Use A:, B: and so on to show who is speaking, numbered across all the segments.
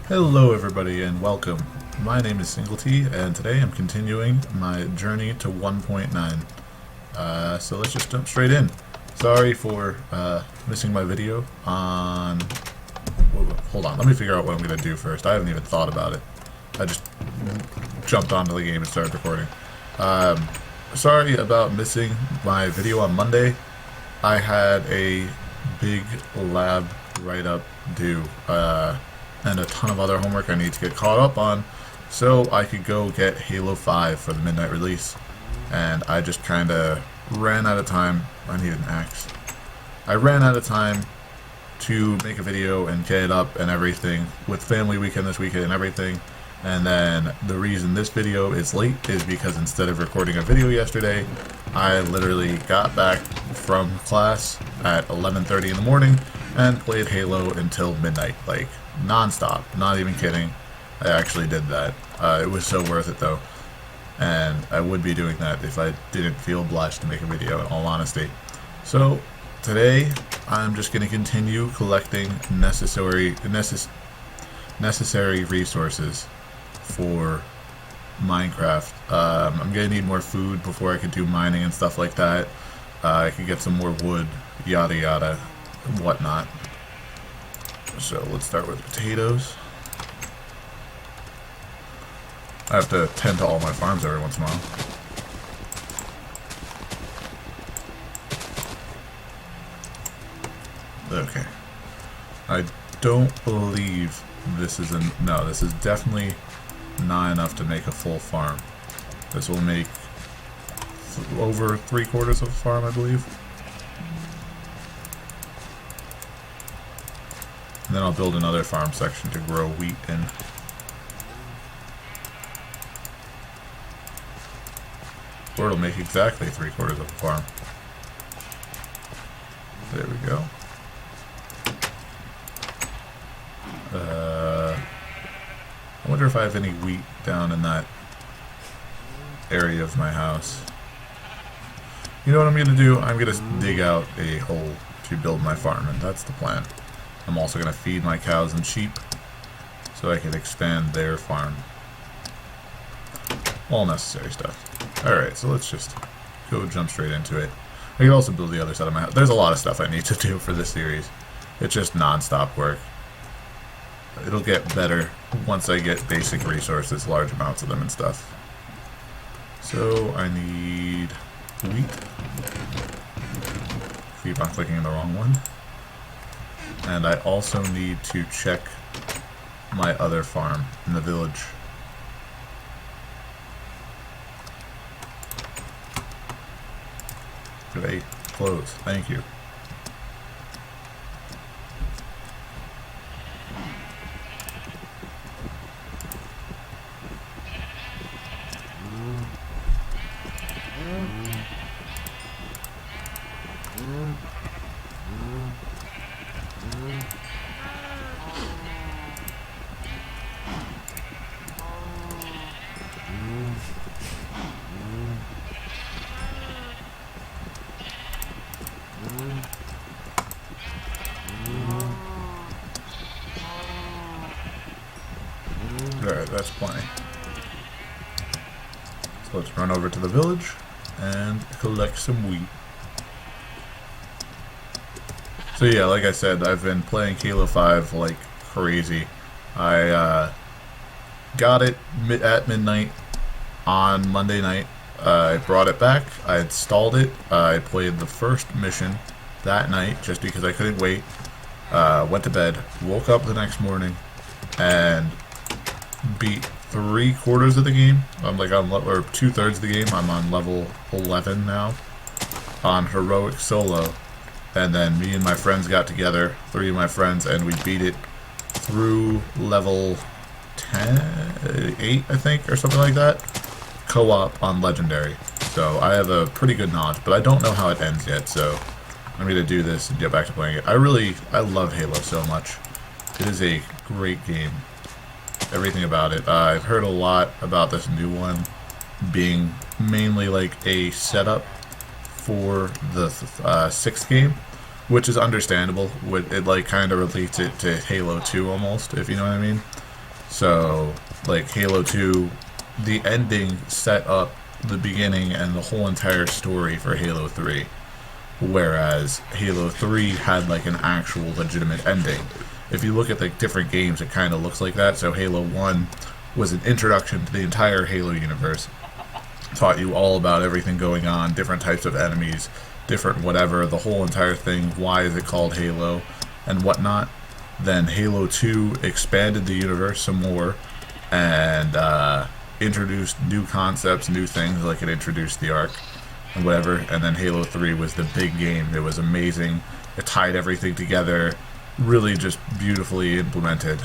A: Hello everybody and welcome. My name is Singlety and today I'm continuing my journey to 1.9. So let's just jump straight in. Sorry for missing my video on... Hold on, let me figure out what I'm going to do first. I haven't even thought about it. I just jumped onto the game and started recording. Sorry about missing my video on Monday. I had a big lab write-up due. And a ton of other homework I need to get caught up on so I could go get Halo 5 for the midnight release. And I just kind of ran out of time. I need an axe. I ran out of time to make a video and get it up and everything with family weekend this weekend and everything. And then the reason this video is late is because instead of recording a video yesterday, I literally got back from class at 11:30 in the morning and played Halo until midnight, like non-stop, not even kidding. I actually did that. It was so worth it though, and I would be doing that if I didn't feel obliged to make a video, in all honesty. So today I'm just going to continue collecting necessary resources for Minecraft. I'm going to need more food before I can do mining and stuff like that. I could get some more wood, yada yada, and whatnot. So let's start with potatoes. I have to tend to all my farms every once in a while. Okay. I don't believe this is no, this is definitely not enough to make a full farm. This will make over 3/4 of a farm, I believe. And then I'll build another farm section to grow wheat in. Or it'll make exactly 3/4 of a farm. There we go. I wonder if I have any wheat down in that area of my house. You know what I'm going to do? I'm going to dig out a hole to build my farm, and that's the plan. I'm also going to feed my cows and sheep so I can expand their farm. All necessary stuff. Alright, so let's just go jump straight into it. I can also build the other side of my house. There's a lot of stuff I need to do for this series. It's just non-stop work. It'll get better once I get basic resources, large amounts of them and stuff. So I need wheat. Keep on clicking the wrong one. And I also need to check my other farm in the village. Great. Close. Thank you. Alright, that's plenty. So let's run over to the village and collect some wheat. So yeah, like I said, I've been playing Halo 5 like crazy. I got it at midnight on Monday night. I brought it back, I installed it, I played the first mission that night just because I couldn't wait. Went to bed, woke up the next morning, and beat 3/4 of the game. I'm like on or 2/3 of the game. I'm on level 11 now on heroic solo, and then me and my friends got together, 3 of my friends, and we beat it through level 8 I think, or something like that, co-op on legendary. So I have a pretty good knowledge, but I don't know how it ends yet, so I'm gonna do this and get back to playing it. I love Halo so much. It is a great game. Everything about it. I've heard a lot about this new one being mainly like a setup for the 6th game, which is understandable. It like kind of relates it to Halo 2 almost, if you know what I mean. So, like Halo 2, the ending set up the beginning and the whole entire story for Halo 3. Whereas Halo 3 had like an actual legitimate ending. If you look at the different games, it kind of looks like that. So Halo 1 was an introduction to the entire Halo universe. Taught you all about everything going on, different types of enemies, different whatever, the whole entire thing, why is it called Halo, and whatnot. Then Halo 2 expanded the universe some more and introduced new concepts, new things, like it introduced the Ark and whatever. And then Halo 3 was the big game. It was amazing. It tied everything together, really just beautifully implemented.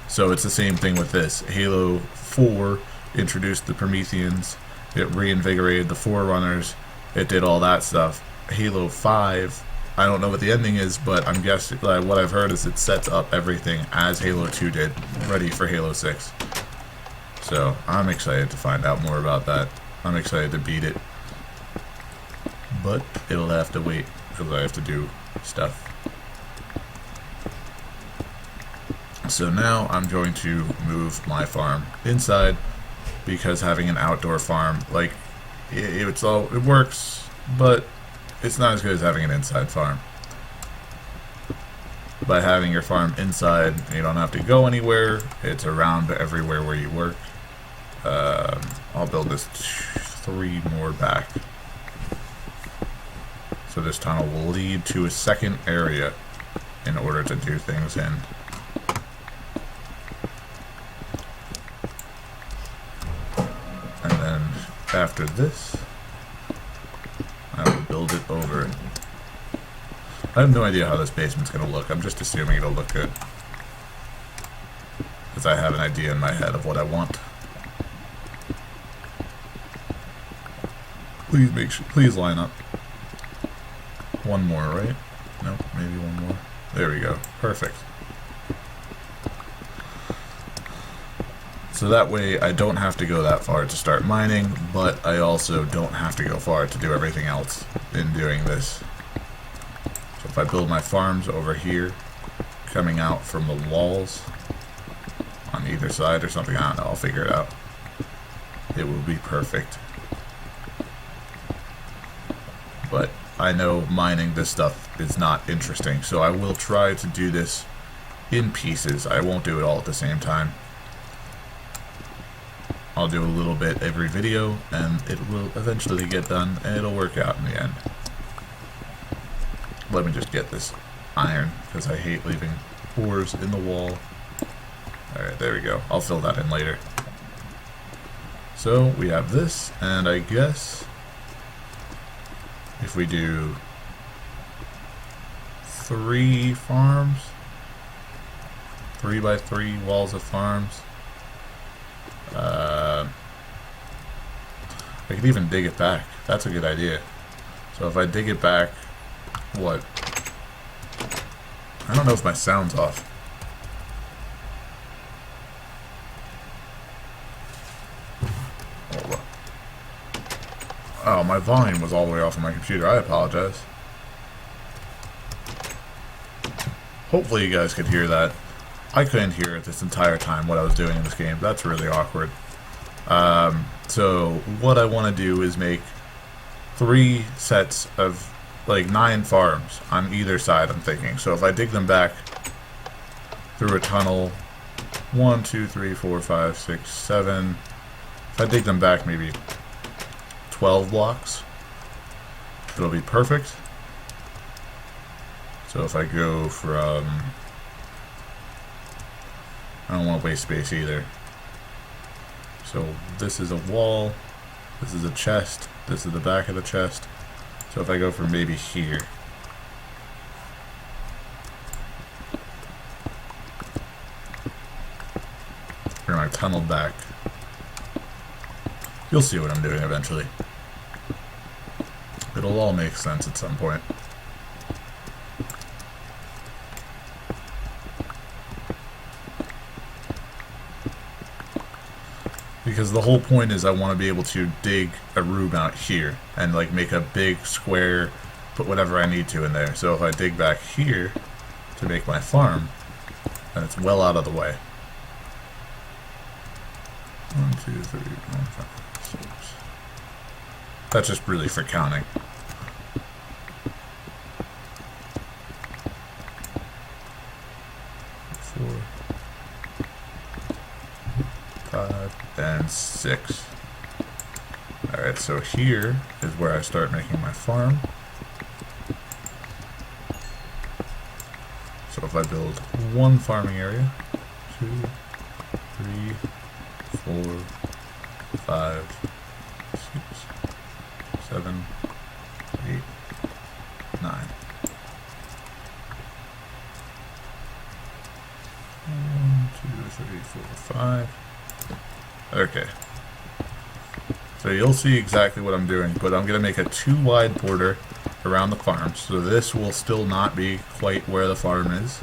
A: So it's the same thing with this. Halo 4 introduced the Prometheans. It reinvigorated the Forerunners. It did all that stuff. Halo 5, I don't know what the ending is, but I'm guessing, what I've heard is it sets up everything as Halo 2 did, ready for Halo 6. So I'm excited to find out more about that. I'm excited to beat it. But it'll have to wait because I have to do stuff. So now I'm going to move my farm inside because having an outdoor farm, like, it works, but it's not as good as having an inside farm. By having your farm inside, you don't have to go anywhere. It's around everywhere where you work. I'll build this 3 more back. So this tunnel will lead to a second area in order to do things in. And then after this, I will build it over. I have no idea how this basement's going to look. I'm just assuming it'll look good, because I have an idea in my head of what I want. Please line up. One more, right? Nope, maybe one more. There we go. Perfect. So that way I don't have to go that far to start mining, but I also don't have to go far to do everything else in doing this. So if I build my farms over here, coming out from the walls on either side or something, I don't know, I'll figure it out. It will be perfect. But I know mining this stuff is not interesting, so I will try to do this in pieces. I won't do it all at the same time. I'll do a little bit every video, and it will eventually get done, and it'll work out in the end. Let me just get this iron, because I hate leaving pores in the wall. Alright, there we go. I'll fill that in later. So, we have this, and I guess if we do 3 farms, 3 by 3 walls of farms, I could even dig it back. That's a good idea. So if I dig it back, what? I don't know if my sound's off. Oh, my volume was all the way off on my computer. I apologize. Hopefully you guys could hear that. I couldn't hear it this entire time what I was doing in this game. That's really awkward. So what I want to do is make 3 sets of like 9 farms on either side, I'm thinking. So if I dig them back through a tunnel, 1, 2, 3, 4, 5, 6, 7. If I dig them back maybe 12 blocks, it'll be perfect. So if I go from, I don't want to waste space either. So this is a wall, this is a chest, this is the back of the chest. So if I go from maybe here, bring my tunnel back, you'll see what I'm doing eventually. It'll all make sense at some point. Because the whole point is I want to be able to dig a room out here and like make a big square, put whatever I need to in there. So if I dig back here to make my farm, and it's well out of the way. 1, 2, 3, 4, 5, 6. That's just really for counting. 4, 5, and 6. Alright, so here is where I start making my farm. So if I build one farming area, 2, 3, 4, 5, 6, 7, 8, 9. 1, 2, 3, 4, 5. Okay. So you'll see exactly what I'm doing, but I'm going to make a 2 wide border around the farm. So this will still not be quite where the farm is.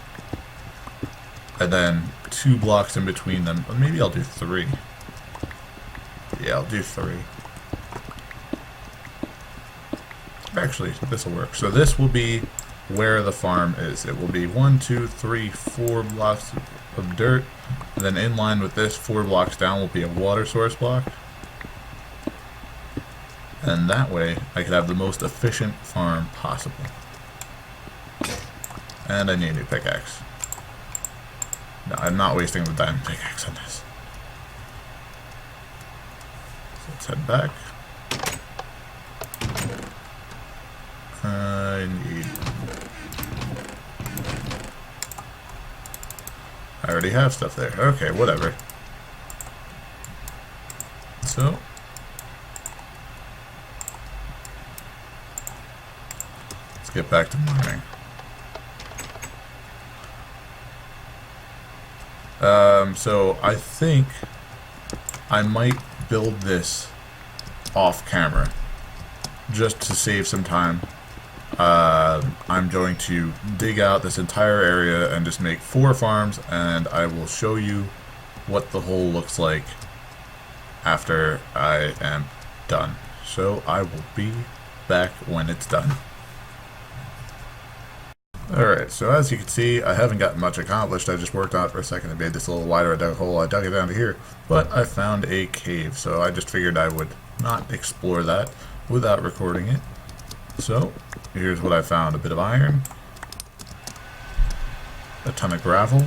A: And then 2 blocks in between them. Maybe I'll do 3. Yeah, I'll do 3. Actually, this will work. So this will be where the farm is. It will be 1, 2, 3, 4 blocks of dirt. And then in line with this, 4 blocks down will be a water source block. And that way, I could have the most efficient farm possible. And I need a new pickaxe. No, I'm not wasting the diamond pickaxe on this. So let's head back. I need... I already have stuff there. Okay, whatever. So... let's get back to mining. So I think I might build this off camera just to save some time. I'm going to dig out this entire area and just make 4 farms, and I will show you what the whole looks like after I am done. So I will be back when it's done. Alright, so as you can see, I haven't gotten much accomplished. I just worked on it for a second and made this a little wider. I dug a hole, I dug it down to here, but I found a cave, so I just figured I would not explore that without recording it. So, here's what I found. A bit of iron, a ton of gravel,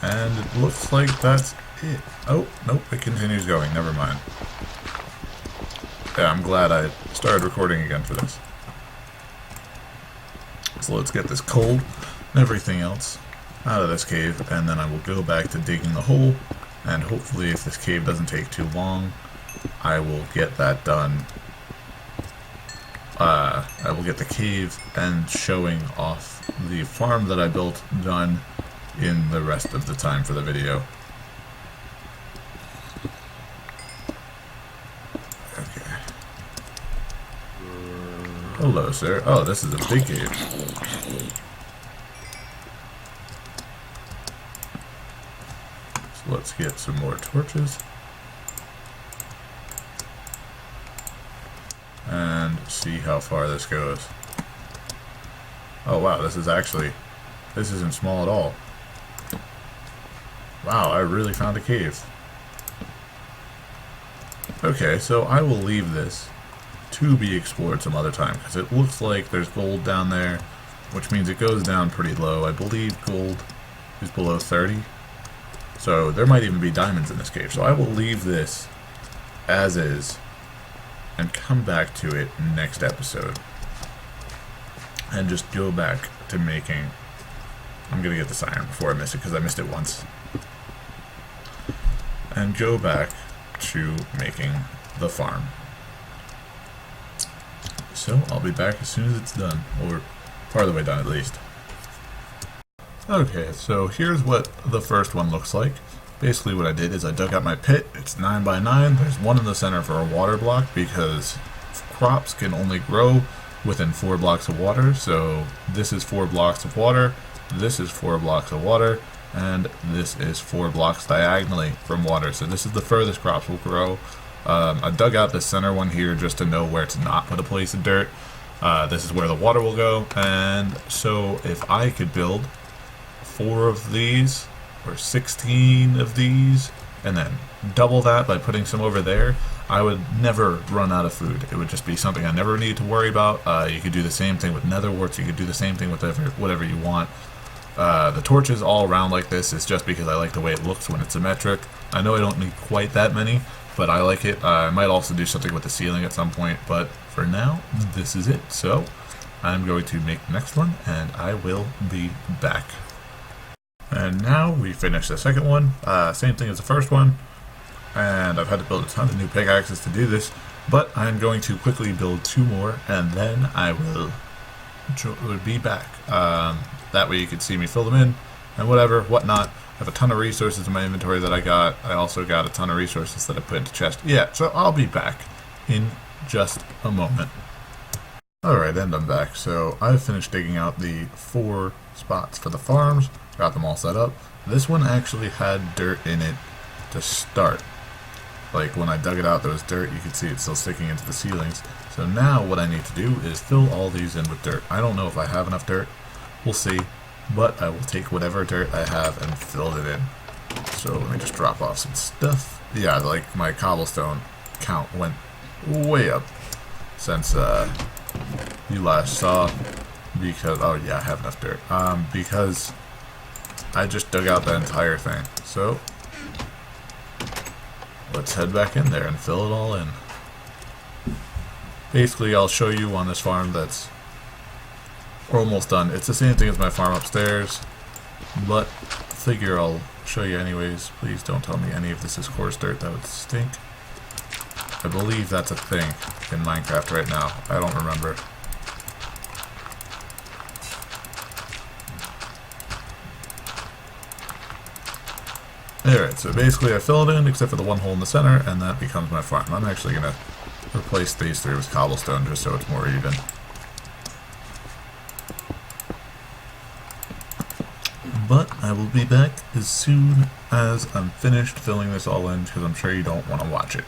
A: and it looks like that's it. Oh, nope, it continues going, never mind. Yeah, I'm glad I started recording again for this. So let's get this coal and everything else out of this cave, and then I will go back to digging the hole, and hopefully if this cave doesn't take too long, I will get that done. I will get the cave and showing off the farm that I built done in the rest of the time for the video. Okay. Hello, sir. Oh, this is a big cave. So let's get some more torches. And see how far this goes. Oh wow, this isn't small at all. Wow, I really found a cave. Okay, so I will leave this to be explored some other time, because it looks like there's gold down there, which means it goes down pretty low. I believe gold is below 30. So there might even be diamonds in this cave. So I will leave this as is and come back to it next episode and just go back to making... I'm gonna get this iron before I miss it, because I missed it once. And go back to making the farm. So I'll be back as soon as it's done, or part of the way done at least. Okay, so here's what the first one looks like. Basically what I did is I dug out my pit. It's 9 by 9. There's one in the center for a water block, because crops can only grow within 4 blocks of water. So this is 4 blocks of water, this is 4 blocks of water, and this is 4 blocks diagonally from water. So this is the furthest crops will grow. I dug out the center one here just to know where to not put a place of dirt. This is where the water will go, and so if I could build 4 of these or 16 of these and then double that by putting some over there, I would never run out of food. It would just be something I never need to worry about. You could do the same thing with nether warts. You could do the same thing with whatever you want. The torches all around like this is just because I like the way it looks when it's symmetric. I know I don't need quite that many, but I like it. I might also do something with the ceiling at some point, but for now, this is it. So I'm going to make the next one, and I will be back. And now we finish the second one. Same thing as the first one. And I've had to build a ton of new pickaxes to do this, but I'm going to quickly build 2 more, and then I will be back. That way you can see me fill them in, and whatnot. I have a ton of resources in my inventory that I got. I also got a ton of resources that I put into chest. Yeah, so I'll be back in just a moment. Alright, and I'm back. So I've finished digging out the 4 spots for the farms, got them all set up. This one actually had dirt in it to start. Like when I dug it out, there was dirt. You can see it still sticking into the ceilings. So now what I need to do is fill all these in with dirt. I don't know if I have enough dirt. We'll see. But I will take whatever dirt I have and fill it in. So let me just drop off some stuff. Yeah, like my cobblestone count went way up since you last saw. Because, oh yeah, I have enough dirt. Because I just dug out the entire thing. So let's head back in there and fill it all in. Basically, I'll show you on this farm that's almost done. It's the same thing as my farm upstairs, but figure I'll show you anyways. Please don't tell me any of this is coarse dirt. That would stink. I believe that's a thing in Minecraft right now. I don't remember. Alright, so basically I fill it in except for the one hole in the center, and that becomes my farm. I'm actually going to replace these 3 with cobblestone just so it's more even. But I will be back as soon as I'm finished filling this all in, because I'm sure you don't want to watch it.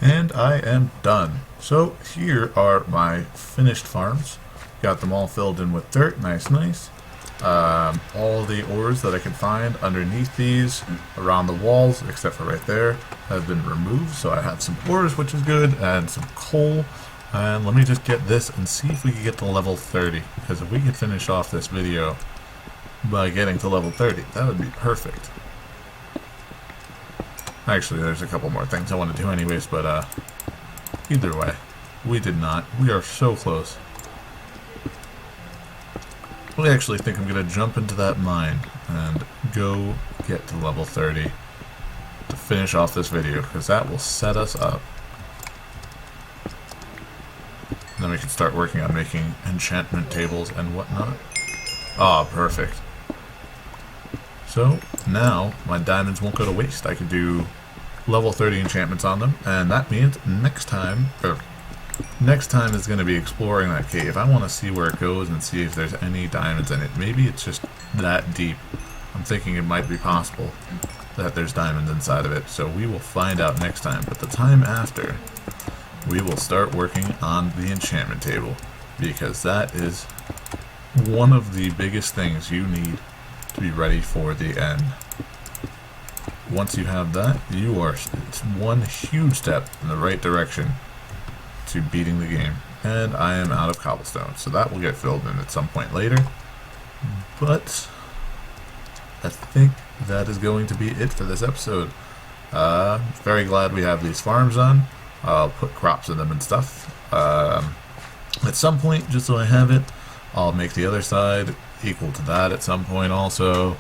A: And I am done. So here are my finished farms. Got them all filled in with dirt, nice. All the ores that I could find underneath these, around the walls, except for right there, have been removed. So I have some ores, which is good, and some coal. And let me just get this and see if we can get to level 30. Because if we could finish off this video by getting to level 30, that would be perfect. Actually, there's a couple more things I want to do anyways, but either way, we did not. We are so close. I actually think I'm going to jump into that mine and go get to level 30 to finish off this video, because that will set us up. And then we can start working on making enchantment tables and whatnot. Ah, perfect. So now my diamonds won't go to waste. I can do level 30 enchantments on them, and that means next time is going to be exploring that cave. I want to see where it goes and see if there's any diamonds in it. Maybe it's just that deep. I'm thinking it might be possible that there's diamonds inside of it, so we will find out next time. But the time after, we will start working on the enchantment table, because that is one of the biggest things you need to be ready for the end. Once you have that, it's one huge step in the right direction to beating the game. And I am out of cobblestone, so that will get filled in at some point later. But I think that is going to be it for this episode. Very glad we have these farms done. I'll put crops in them and stuff. At some point, just so I have it, I'll make the other side equal to that at some point also.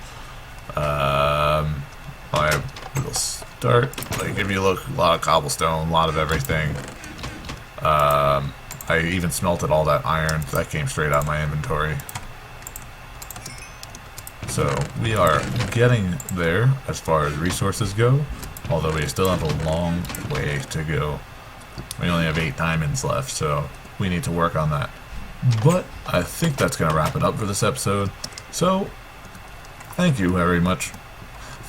A: I will start, like, if you look, a lot of cobblestone, a lot of everything. I even smelted all that iron. That came straight out of my inventory. So we are getting there as far as resources go, although we still have a long way to go. We only have 8 diamonds left, so we need to work on that. But I think that's going to wrap it up for this episode. So thank you very much.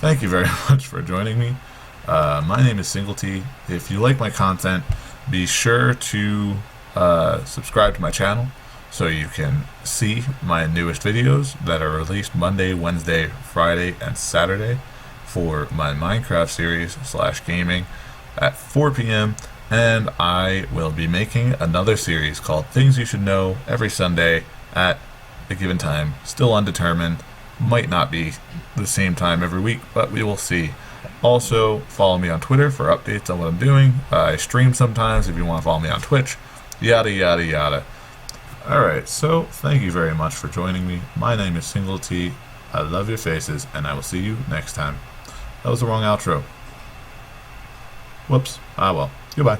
A: Thank you very much for joining me. My name is Single T. If you like my content, be sure to subscribe to my channel so you can see my newest videos that are released Monday, Wednesday, Friday, and Saturday for my Minecraft series / gaming at 4 p.m. And I will be making another series called Things You Should Know every Sunday at a given time. Still undetermined. Might not be the same time every week, but we will see. Also, follow me on Twitter for updates on what I'm doing. I stream sometimes if you want to follow me on Twitch. Yada, yada, yada. Alright, so thank you very much for joining me. My name is Single T. I love your faces, and I will see you next time. That was the wrong outro. Whoops. Ah well. Goodbye.